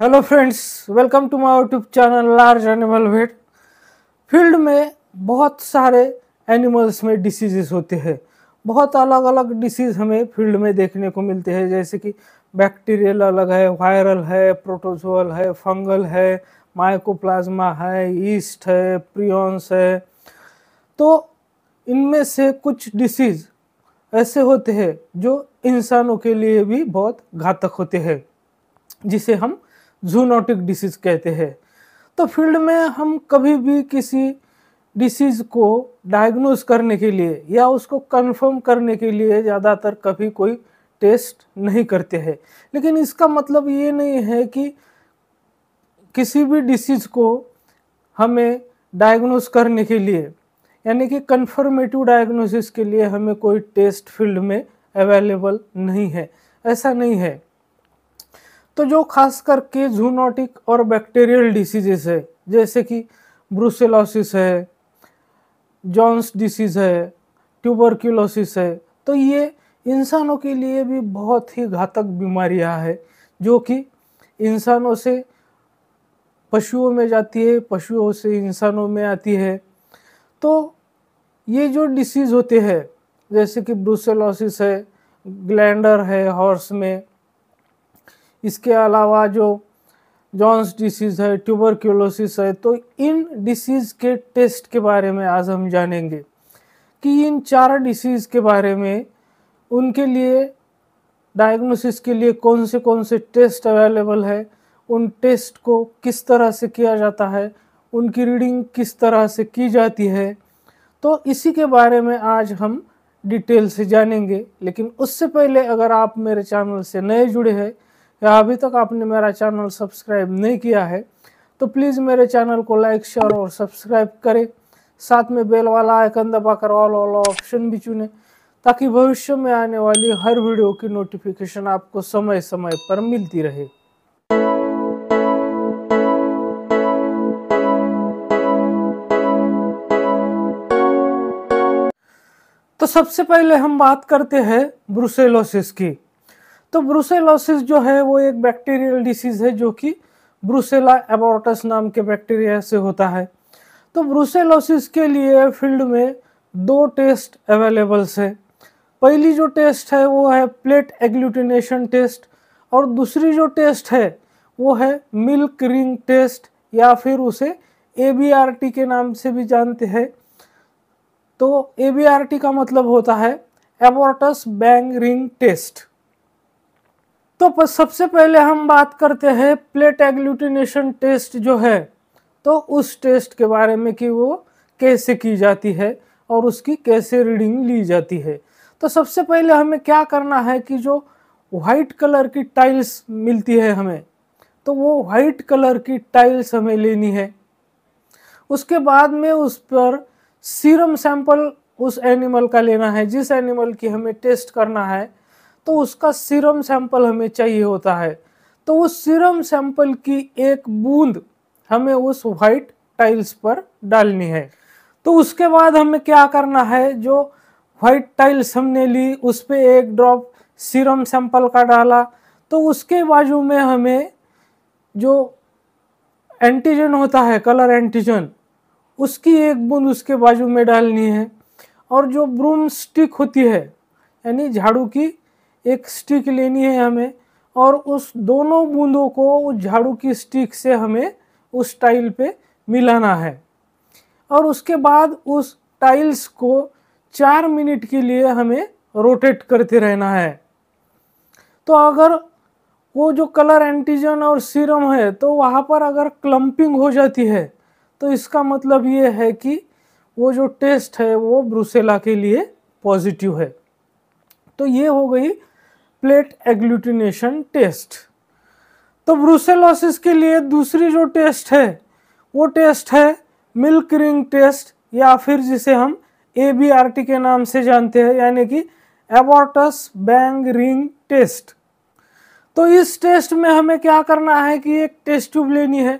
Hello friends, welcome to my YouTube channel large animal vet. Field में बहुत सारे animals में डिसीजेस होते हैं। बहुत अलग अलग डिसीज़ हमें फील्ड में देखने को मिलते हैं, जैसे कि बैक्टीरियल अलग है, वायरल है, प्रोटोजोअल है, फंगल है, माइकोप्लाज्मा है, ईस्ट है, प्रियॉन्स है। तो इनमें से कुछ डिसीज़ ऐसे होते हैं जो इंसानों के लिए भी बहुत घातक होते हैं, जिसे हम जूनोटिक डिसीज कहते हैं। तो फील्ड में हम कभी भी किसी डिसीज को डायग्नोज करने के लिए या उसको कंफर्म करने के लिए ज़्यादातर कभी कोई टेस्ट नहीं करते हैं। लेकिन इसका मतलब ये नहीं है कि किसी भी डिसीज को हमें डायग्नोज करने के लिए, यानी कि कंफर्मेटिव डायग्नोसिस के लिए हमें कोई टेस्ट फील्ड में अवेलेबल नहीं है, ऐसा नहीं है। तो जो खास करके जूनोटिक और बैक्टीरियल डिसीजेस है, जैसे कि ब्रुसेलोसिस है, जॉन्स डिसीज है, ट्यूबरक्यूलोसिस है, तो ये इंसानों के लिए भी बहुत ही घातक बीमारियां है, जो कि इंसानों से पशुओं में जाती है, पशुओं से इंसानों में आती है। तो ये जो डिसीज़ होते हैं, जैसे कि ब्रुसेलोसिस है, ग्लैंडर है हॉर्स में, इसके अलावा जो जॉन्स डिसीज़ है, ट्यूबरक्यूलोसिस है, तो इन डिसीज़ के टेस्ट के बारे में आज हम जानेंगे कि इन 4 डिसीज़ के बारे में, उनके लिए डायग्नोसिस के लिए कौन से टेस्ट अवेलेबल है, उन टेस्ट को किस तरह से किया जाता है, उनकी रीडिंग किस तरह से की जाती है। तो इसी के बारे में आज हम डिटेल से जानेंगे। लेकिन उससे पहले अगर आप मेरे चैनल से नए जुड़े हैं या अभी तक आपने मेरा चैनल सब्सक्राइब नहीं किया है, तो प्लीज़ मेरे चैनल को लाइक, शेयर और सब्सक्राइब करें। साथ में बेल वाला आइकन दबाकर ऑल ऑप्शन भी चुनें, ताकि भविष्य में आने वाली हर वीडियो की नोटिफिकेशन आपको समय समय पर मिलती रहे। तो सबसे पहले हम बात करते हैं ब्रुसेलोसिस की। तो ब्रुसेलोसिस जो है वो एक बैक्टीरियल डिसीज है, जो कि ब्रुसेला एबोर्टस नाम के बैक्टीरिया से होता है। तो ब्रुसेलोसिस के लिए फील्ड में 2 टेस्ट अवेलेबल्स है। पहली जो टेस्ट है वो है प्लेट एग्लूटिनेशन टेस्ट, और दूसरी जो टेस्ट है वो है मिल्क रिंग टेस्ट, या फिर उसे ABRT के नाम से भी जानते हैं। तो ABRT का मतलब होता है एबोर्टस बैंग रिंग टेस्ट। तो सबसे पहले हम बात करते हैं प्लेट एग्लूटिनेशन टेस्ट जो है, तो उस टेस्ट के बारे में कि वो कैसे की जाती है और उसकी कैसे रीडिंग ली जाती है। तो सबसे पहले हमें क्या करना है कि जो वाइट कलर की टाइल्स मिलती है हमें, तो वो वाइट कलर की टाइल्स हमें लेनी है। उसके बाद में उस पर सीरम सैंपल उस एनिमल का लेना है, जिस एनिमल की हमें टेस्ट करना है, तो उसका सीरम सैंपल हमें चाहिए होता है। तो उस सीरम सैंपल की एक बूंद हमें उस वाइट टाइल्स पर डालनी है। तो उसके बाद हमें क्या करना है, जो वाइट टाइल्स हमने ली उस पर एक ड्रॉप सीरम सैंपल का डाला, तो उसके बाजू में हमें जो एंटीजन होता है, कलर एंटीजन, उसकी एक बूंद उसके बाजू में डालनी है। और जो ब्रूम स्टिक होती है, यानी झाड़ू की एक स्टिक लेनी है हमें, और उस दोनों बूंदों को उस झाड़ू की स्टिक से हमें उस टाइल पे मिलाना है। और उसके बाद उस टाइल्स को 4 मिनट के लिए हमें रोटेट करते रहना है। तो अगर वो जो कलर एंटीजन और सीरम है, तो वहाँ पर अगर क्लम्पिंग हो जाती है, तो इसका मतलब ये है कि वो जो टेस्ट है वो ब्रुसेला के लिए पॉजिटिव है। तो ये हो गई प्लेट एग्लूटिनेशन टेस्ट। तो ब्रुसेलोसिस के लिए दूसरी जो टेस्ट है वो टेस्ट है मिल्क रिंग टेस्ट, या फिर जिसे हम ABRT के नाम से जानते हैं, यानी कि एबोर्टस बैंग रिंग टेस्ट। तो इस टेस्ट में हमें क्या करना है कि एक टेस्ट ट्यूब लेनी है।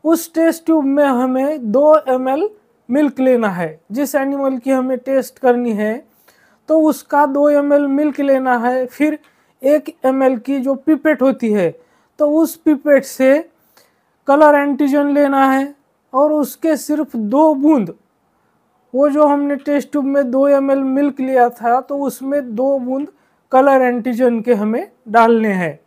उस टेस्ट ट्यूब में हमें 2 ml मिल्क लेना है। जिस एनिमल की हमें टेस्ट करनी है, तो उसका 2 ml मिल्क लेना है। फिर 1 ml की जो पिपेट होती है, तो उस पिपेट से कलर एंटीजन लेना है और उसके सिर्फ 2 बूंद, वो जो हमने टेस्ट ट्यूब में 2 ml मिल्क लिया था तो उसमें 2 बूंद कलर एंटीजन के हमें डालने हैं।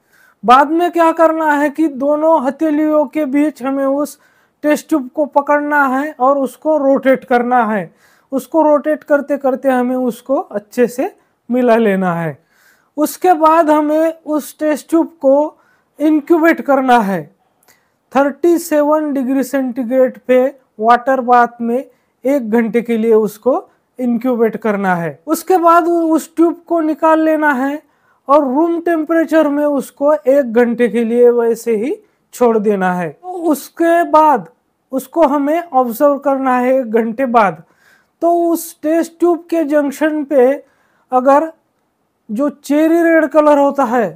बाद में क्या करना है कि दोनों हथेलियों के बीच हमें उस टेस्ट ट्यूब को पकड़ना है और उसको रोटेट करना है। उसको रोटेट करते करते हमें उसको अच्छे से मिला लेना है। उसके बाद हमें उस टेस्ट ट्यूब को इंक्यूबेट करना है 37 डिग्री सेंटीग्रेड पे वाटर बाथ में 1 घंटे के लिए उसको इंक्यूबेट करना है। उसके बाद उस ट्यूब को निकाल लेना है और रूम टेम्परेचर में उसको 1 घंटे के लिए वैसे ही छोड़ देना है। तो उसके बाद उसको हमें ऑब्जर्व करना है 1 घंटे बाद। तो उस टेस्ट ट्यूब के जंक्शन पे अगर जो चेरी रेड कलर होता है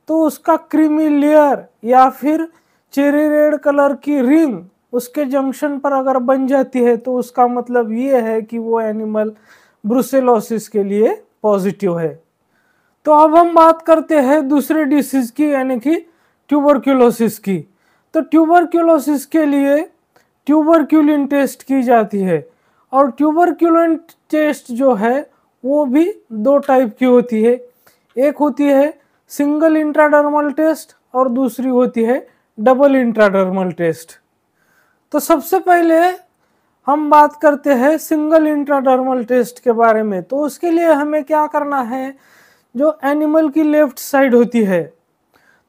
तो उसका क्रीमी लेयर या फिर चेरी रेड कलर की रिंग उसके जंक्शन पर अगर बन जाती है तो उसका मतलब ये है कि वो एनिमल ब्रुसेलोसिस के लिए पॉजिटिव है। तो अब हम बात करते हैं दूसरे डिसीज की, यानी कि ट्यूबरक्यूलोसिस की। तो ट्यूबरक्यूलोसिस के लिए ट्यूबरक्यूलिन टेस्ट की जाती है और ट्यूबरक्यूलिन टेस्ट जो है वो भी 2 टाइप की होती है। एक होती है सिंगल इंट्राडर्मल टेस्ट और दूसरी होती है डबल इंट्राडर्मल टेस्ट। तो सबसे पहले हम बात करते हैं सिंगल इंट्राडर्मल टेस्ट के बारे में। तो उसके लिए हमें क्या करना है, जो एनिमल की लेफ्ट साइड होती है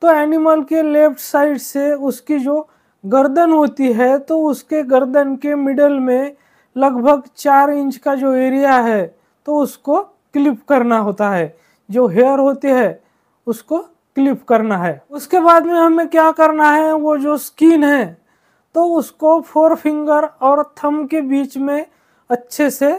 तो एनिमल के लेफ्ट साइड से उसकी जो गर्दन होती है तो उसके गर्दन के मिडल में लगभग 4 इंच का जो एरिया है तो उसको क्लिप करना होता है। जो हेयर होते हैं उसको क्लिप करना है। उसके बाद में हमें क्या करना है, वो जो स्किन है तो उसको 4 फिंगर और थंब के बीच में अच्छे से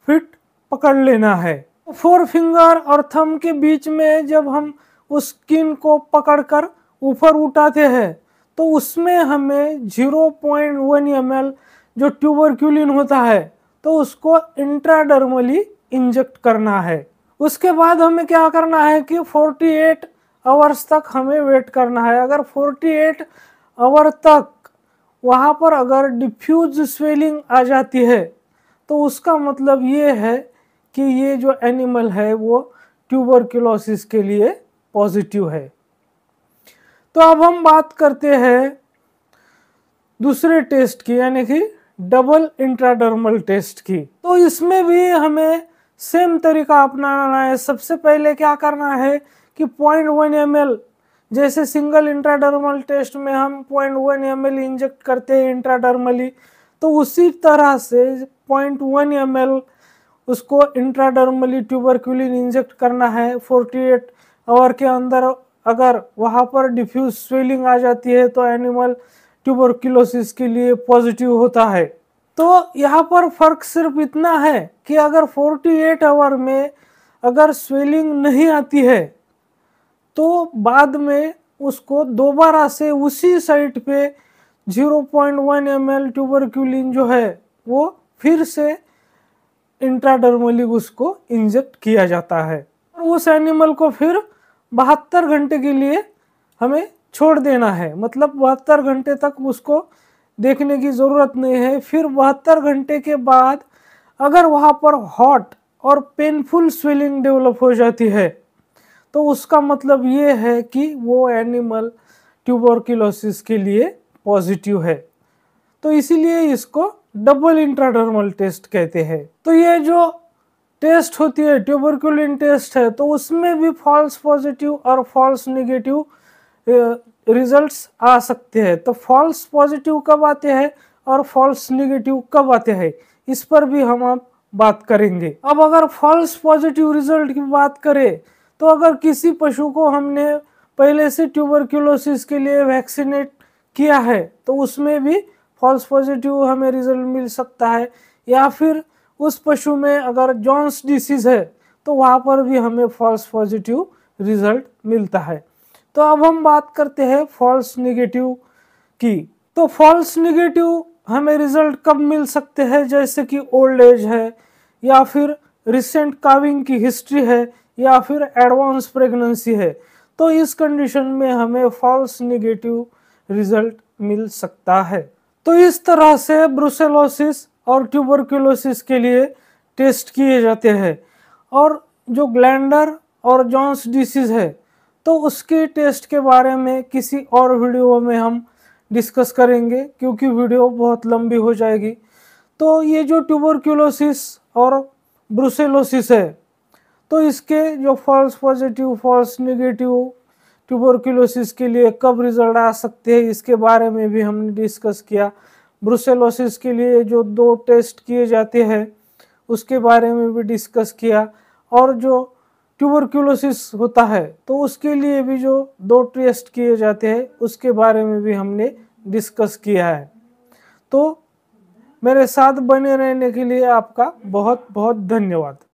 फिट पकड़ लेना है। 4 फिंगर और थंब के बीच में जब हम उस स्किन को पकड़कर ऊपर उठाते हैं तो उसमें हमें 0.1 ml जो ट्यूबरक्यूलिन होता है तो उसको इंट्राडर्मली इंजेक्ट करना है। उसके बाद हमें क्या करना है कि 48 आवर्स तक हमें वेट करना है। अगर 48 आवर तक वहाँ पर अगर डिफ्यूज स्वेलिंग आ जाती है तो उसका मतलब ये है कि ये जो एनिमल है वो ट्यूबरक्यूलोसिस के लिए पॉजिटिव है। तो अब हम बात करते हैं दूसरे टेस्ट की, यानी कि डबल इंट्राडर्मल टेस्ट की। तो इसमें भी हमें सेम तरीका अपनाना है। सबसे पहले क्या करना है कि 0.1 ml, जैसे सिंगल इंट्राडर्मल टेस्ट में हम 0.1 ml इंजेक्ट करते हैं इंट्राडर्मली, तो उसी तरह से 0.1 ml उसको इंट्राडर्मली ट्यूबरक्यूलिन इंजेक्ट करना है। 48 आवर के अंदर अगर वहाँ पर डिफ्यूज स्वेलिंग आ जाती है तो एनिमल ट्यूबरक्यूलोसिस के लिए पॉजिटिव होता है। तो यहाँ पर फर्क सिर्फ इतना है कि अगर 48 आवर में अगर स्वेलिंग नहीं आती है तो बाद में उसको दोबारा से उसी साइट पे 0.1 ml ट्यूबरक्यूलिन जो है वो फिर से इंट्राडर्मली उसको इंजेक्ट किया जाता है। और उस एनिमल को फिर 72 घंटे के लिए हमें छोड़ देना है। मतलब 72 घंटे तक उसको देखने की ज़रूरत नहीं है। फिर 72 घंटे के बाद अगर वहाँ पर हॉट और पेनफुल स्वेलिंग डेवलप हो जाती है तो उसका मतलब ये है कि वो एनिमल ट्यूबरक्यूलोसिस के लिए पॉजिटिव है। तो इसीलिए इसको डबल इंट्राडर्मल टेस्ट कहते हैं। तो ये जो टेस्ट होती है ट्यूबरक्यूलिन टेस्ट है तो उसमें भी फॉल्स पॉजिटिव और फॉल्स नेगेटिव रिजल्ट्स आ सकते हैं। तो फॉल्स पॉजिटिव कब आते हैं और फॉल्स नेगेटिव कब आते हैं, इस पर भी हम अब बात करेंगे। अब अगर फॉल्स पॉजिटिव रिजल्ट की बात करें तो अगर किसी पशु को हमने पहले से ट्यूबरक्यूलोसिस के लिए वैक्सीनेट किया है तो उसमें भी फॉल्स पॉजिटिव हमें रिजल्ट मिल सकता है। या फिर उस पशु में अगर जॉन्स डिसीज है तो वहाँ पर भी हमें फॉल्स पॉजिटिव रिजल्ट मिलता है। तो अब हम बात करते हैं फॉल्स नेगेटिव की। तो फॉल्स नेगेटिव हमें रिजल्ट कब मिल सकते हैं, जैसे कि ओल्ड एज है या फिर रिसेंट काविंग की हिस्ट्री है या फिर एडवांस प्रेगनेंसी है। तो इस कंडीशन में हमें फॉल्स नेगेटिव रिजल्ट मिल सकता है। तो इस तरह से ब्रुसेलोसिस और ट्यूबरक्यूलोसिस के लिए टेस्ट किए जाते हैं। और जो ग्लैंडर और जॉन्स डिसीज है तो उसके टेस्ट के बारे में किसी और वीडियो में हम डिस्कस करेंगे, क्योंकि वीडियो बहुत लंबी हो जाएगी। तो ये जो ट्यूबरक्यूलोसिस और ब्रुसेलोसिस है तो इसके जो false positive false negative tuberculosis के लिए कब रिजल्ट आ सकते हैं इसके बारे में भी हमने डिस्कस किया। ब्रुसेलोसिस के लिए जो 2 टेस्ट किए जाते हैं उसके बारे में भी डिस्कस किया। और जो ट्यूबरक्यूलोसिस होता है तो उसके लिए भी जो 2 टेस्ट किए जाते हैं उसके बारे में भी हमने डिस्कस किया है। तो मेरे साथ बने रहने के लिए आपका बहुत बहुत धन्यवाद।